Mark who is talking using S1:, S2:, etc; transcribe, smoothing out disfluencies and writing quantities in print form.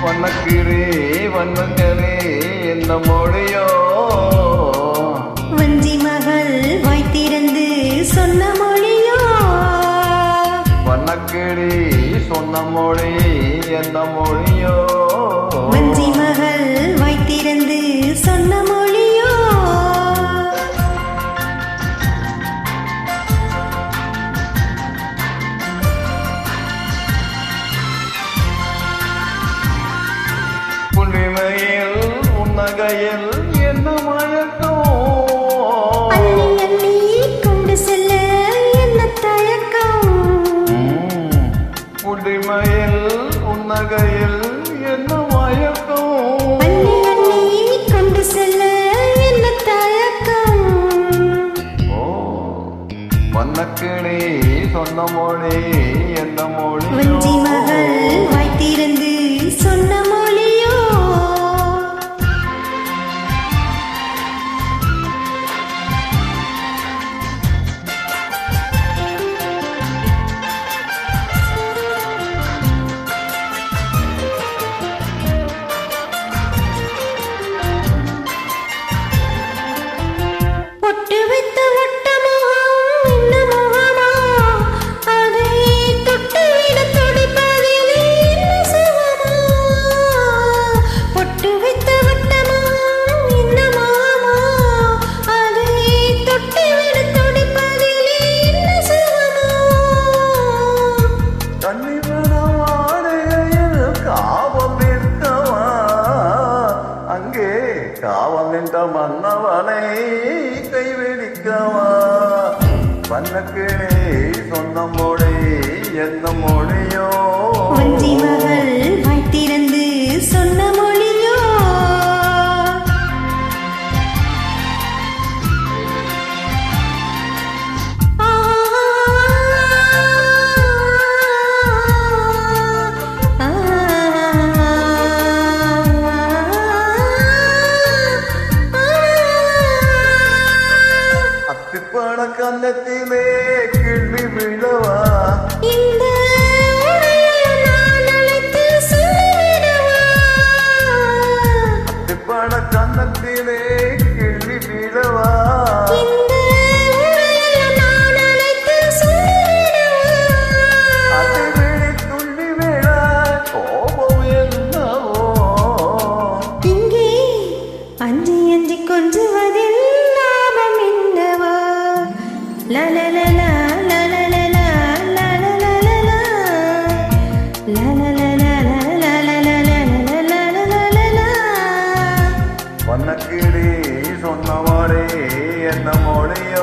S1: வண்ணக்கிரே வண்ணக்கரே என்ன மொழியோ
S2: வஞ்சி மகள் வாய்த்திறந்து சொன்ன மொழியோ
S1: வண்ணக்கிரே சொன்ன மொழி என்ன மொழியோ
S2: வஞ்சி மகள் வாய்த்திறந்து சொன்ன மொழியோ
S1: புள்ளிமையில் உன்னகையில் என்ன மயக்கம்
S2: அள்ளி அள்ளி கொண்டு செல்ல என்ன தயக்கம்
S1: புள்ளிமையில் உன்னகையில் என்ன மயக்கம்
S2: அள்ளி அள்ளி கொண்டு செல்ல என்ன தயக்கம்
S1: வண்ணக்கிளி சொன்ன மொழி என்ன மொழி
S2: வஞ்சி மகள் வாய்த்திறந்து சொன்ன மொழியோ பொட்டு வைத்த வட்டமுகம் என்ன முகமா அதை தொட்டுவிட துடிப்பதிலே என்ன சுகமா பொட்டு வைத்த வட்டமுகம் என்ன மாமா அதை தொட்டுவிட துடிப்பதிலே என்ன சுகமா
S1: கண்ணிவனவாடையில் காவல் நிற்கவா அங்கே காவல் நின்ற மன்னவனை கைவிடிக்கவா வண்ணக்கிளி சொன்ன மொழி என்ன மொழியோ
S2: வஞ்சி மகள் வாய்த்திறந்து சொன்ன மொழியோ
S1: அத்திப்பழ கன்னத்திலே கிள்ளி விழவா
S2: இந்த உரையை நான் அழைத்து சொல்லிவிடவா
S1: அத்திப்பழ கன்னத்திலே கிள்ளி விழவா
S2: இந்த உரையை நான் அழைத்து சொல்லிவிடவா
S1: அதை விழி துள்ளி விழ கோபம் என்னவோ
S2: இங்கே அஞ்சி அஞ்சி கொஞ்சுவதில் லாபம் என்னவா லலலலா லலலலா லலலலலா லலலலலா
S1: வண்ணக்கிளி சொன்ன மொழி என்ன மொழியோ